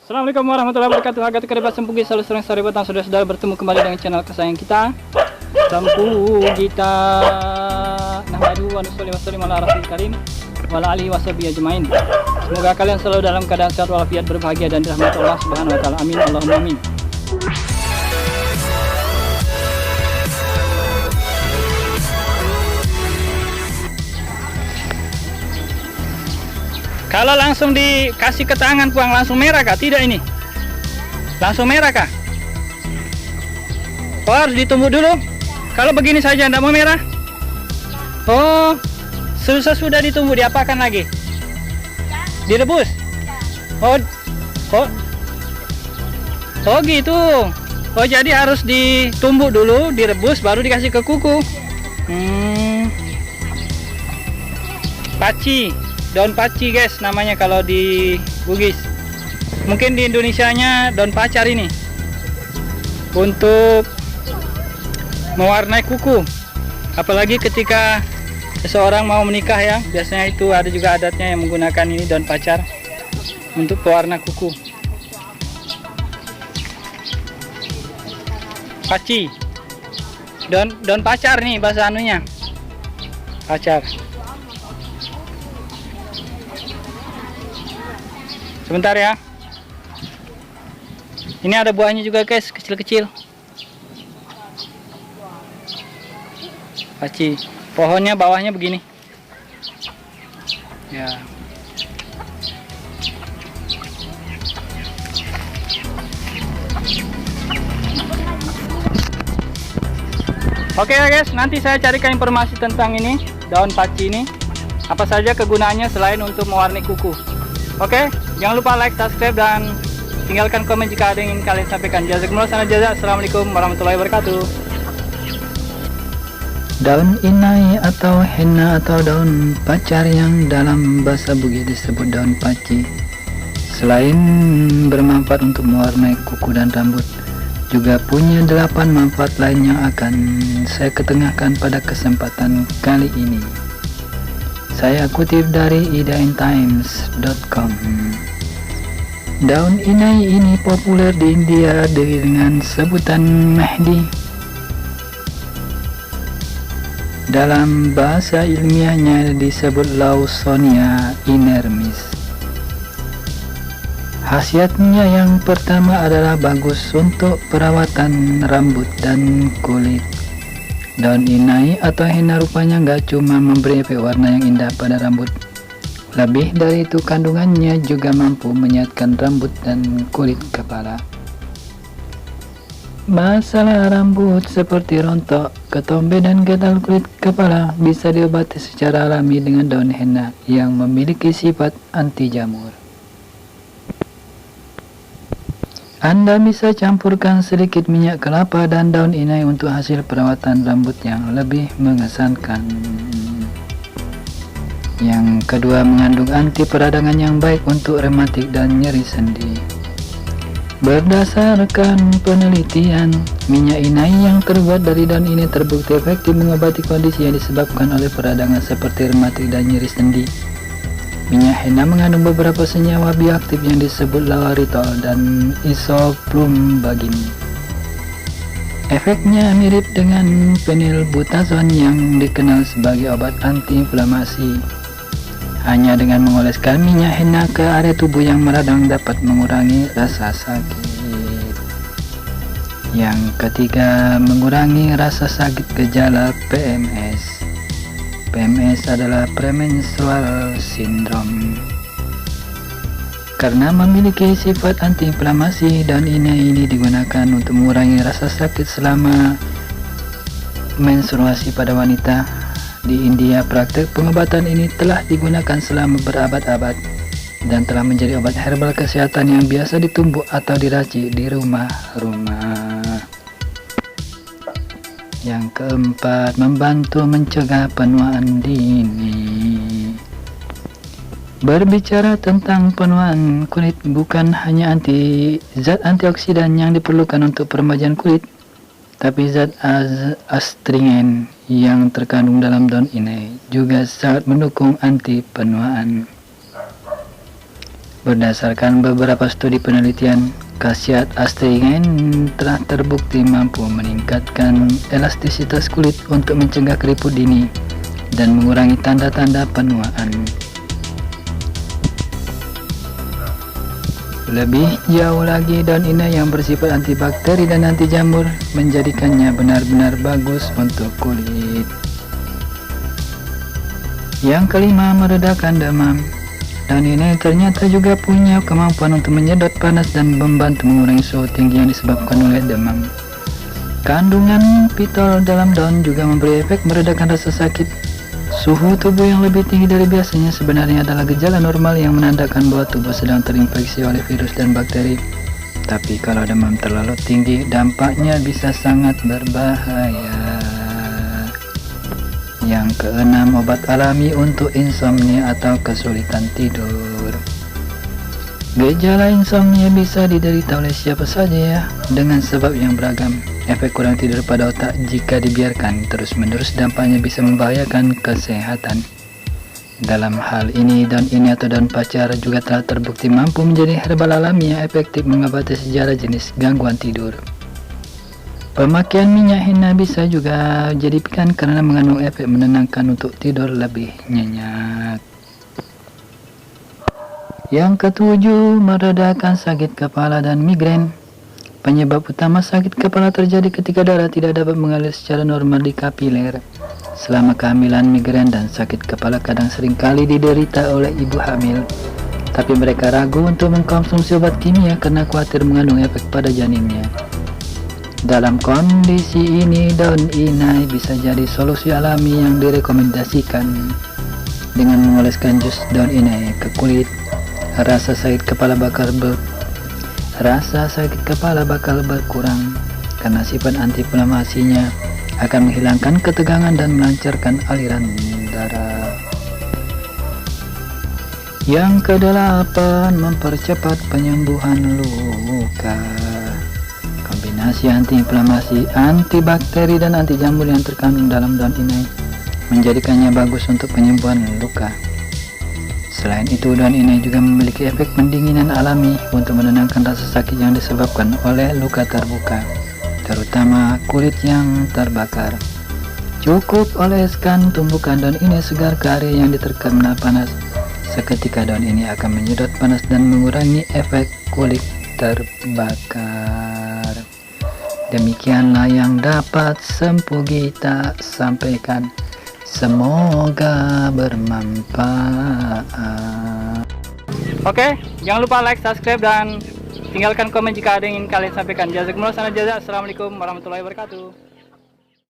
Assalamualaikum warahmatullahi wabarakatuh. Harga terkadang Sempugi selalu sering sore petang saudara-saudara bertemu kembali dengan channel kesayangan kita Sempugi kita. Nahmadu wa nusalli wa sallim ala rasul karim wa ala alihi washabihi ajmain. Semoga kalian selalu dalam keadaan sehat walafiat, berbahagia dan dirahmati Allah Subhanahu wa taala. Amin Allahumma amin. Kalau langsung dikasih ke tangan puang langsung merah kah? Tidak ini. Langsung merah kah? Oh, harus ditumbuk dulu. Kalau begini saja tidak mau merah. Oh, sudah ditumbuk, diapakan lagi? Direbus. Oh gitu. Oh, jadi harus ditumbuk dulu, direbus, baru dikasih ke kuku. Paci. Daun paci guys namanya kalau di Bugis. Mungkin di Indonesianya daun pacar ini. Untuk mewarnai kuku. Apalagi ketika seseorang mau menikah ya. Biasanya itu ada juga adatnya yang menggunakan ini daun pacar untuk pewarna kuku. Paci. Daun pacar nih bahasa anunya. Pacar. Sebentar ya. Ini ada buahnya juga guys, kecil-kecil. Paci. Pohonnya bawahnya begini. Ya. Oke ya guys, nanti saya carikan informasi tentang ini, daun paci ini. Apa saja kegunaannya selain untuk mewarnai kuku. Oke, jangan lupa like, subscribe, dan tinggalkan komen jika ada yang ingin kalian sampaikan. Jazakumullah khairan jazak. Assalamualaikum warahmatullahi wabarakatuh. Daun inai atau henna atau daun pacar yang dalam bahasa Bugis disebut daun paci, selain bermanfaat untuk mewarnai kuku dan rambut, juga punya 8 manfaat lain yang akan saya ketengahkan pada kesempatan kali ini. Saya kutip dari idaintimes.com. Daun inai ini populer di India dengan sebutan Mehdi. Dalam bahasa ilmiahnya disebut Lawsonia inermis. Khasiatnya yang pertama adalah bagus untuk perawatan rambut dan kulit. Daun inai atau henna rupanya nggak cuma memberi efek warna yang indah pada rambut. Lebih dari itu, kandungannya juga mampu menyehatkan rambut dan kulit kepala. Masalah rambut seperti rontok, ketombe, dan gatal kulit kepala bisa diobati secara alami dengan daun henna yang memiliki sifat anti jamur. Anda bisa campurkan sedikit minyak kelapa dan daun inai untuk hasil perawatan rambut yang lebih mengesankan. Yang kedua, mengandung anti peradangan yang baik untuk rematik dan nyeri sendi. Berdasarkan penelitian, minyak inai yang terbuat dari daun ini terbukti efektif mengobati kondisi yang disebabkan oleh peradangan seperti rematik dan nyeri sendi. Minyak henna mengandung beberapa senyawa bioaktif yang disebut lawaritol dan isoflumbagin. Efeknya mirip dengan phenylbutazon yang dikenal sebagai obat antiinflamasi. Hanya dengan mengoleskan minyak henna ke area tubuh yang meradang dapat mengurangi rasa sakit. Yang ketiga, mengurangi rasa sakit gejala PMS. PMS adalah premenstrual syndrome. Karena memiliki sifat antiinflamasi, daun inai ini digunakan untuk mengurangi rasa sakit selama menstruasi pada wanita. Di India, praktek pengobatan ini telah digunakan selama berabad-abad dan telah menjadi obat herbal kesehatan yang biasa ditumbuk atau diracik di rumah-rumah. Yang keempat, membantu mencegah penuaan dini. Berbicara tentang penuaan kulit, bukan hanya zat antioksidan yang diperlukan untuk peremajaan kulit, tapi zat astringen yang terkandung dalam daun inai juga sangat mendukung anti penuaan. Berdasarkan beberapa studi penelitian, khasiat astringent telah terbukti mampu meningkatkan elastisitas kulit untuk mencegah keriput dini dan mengurangi tanda-tanda penuaan. Lebih jauh lagi, daun inai yang bersifat antibakteri dan anti jamur menjadikannya benar-benar bagus untuk kulit. Yang kelima, meredakan demam. Daun inai ternyata juga punya kemampuan untuk menyedot panas dan membantu mengurangi suhu tinggi yang disebabkan oleh demam. Kandungan pitol dalam daun juga memberi efek meredakan rasa sakit. Suhu tubuh yang lebih tinggi dari biasanya sebenarnya adalah gejala normal yang menandakan bahwa tubuh sedang terinfeksi oleh virus dan bakteri. Tapi kalau demam terlalu tinggi, dampaknya bisa sangat berbahaya. Yang keenam, obat alami untuk insomnia atau kesulitan tidur. Gejala insomnia bisa diderita oleh siapa saja ya, dengan sebab yang beragam. Efek kurang tidur pada otak jika dibiarkan terus-menerus dampaknya bisa membahayakan kesehatan. Dalam hal ini, daun ini atau daun pacar juga telah terbukti mampu menjadi herbal alami yang efektif mengobati sejarah jenis gangguan tidur. Pemakaian minyak henna bisa juga jadi pilihan karena mengandung efek menenangkan untuk tidur lebih nyenyak. Yang ketujuh, meredakan sakit kepala dan migrain. Penyebab utama sakit kepala terjadi ketika darah tidak dapat mengalir secara normal di kapiler. Selama kehamilan, migrain dan sakit kepala kadang seringkali diderita oleh ibu hamil. Tapi mereka ragu untuk mengkonsumsi obat kimia karena khawatir mengandung efek pada janinnya. Dalam kondisi ini, daun inai bisa jadi solusi alami yang direkomendasikan. Dengan mengoleskan jus daun inai ke kulit, rasa sakit kepala bakal berkurang karena sifat antiinflamasinya akan menghilangkan ketegangan dan melancarkan aliran darah. Yang kedelapan, mempercepat penyembuhan luka. Kombinasi antiinflamasi, antibakteri dan anti jamur yang terkandung dalam daun inai menjadikannya bagus untuk penyembuhan luka. Selain itu, daun inai juga memiliki efek pendinginan alami untuk menenangkan rasa sakit yang disebabkan oleh luka terbuka, terutama kulit yang terbakar. Cukup oleskan tumbukan daun inai segar ke area yang diterkena panas. Seketika daun ini akan menyedot panas dan mengurangi efek kulit terbakar. Demikianlah yang dapat Sempu Gita sampaikan. Semoga bermanfaat. Oke, jangan lupa like, subscribe, dan tinggalkan komen jika ada yang ingin kalian sampaikan. Jazakumullah khairan jazaa. Assalamualaikum warahmatullahi wabarakatuh.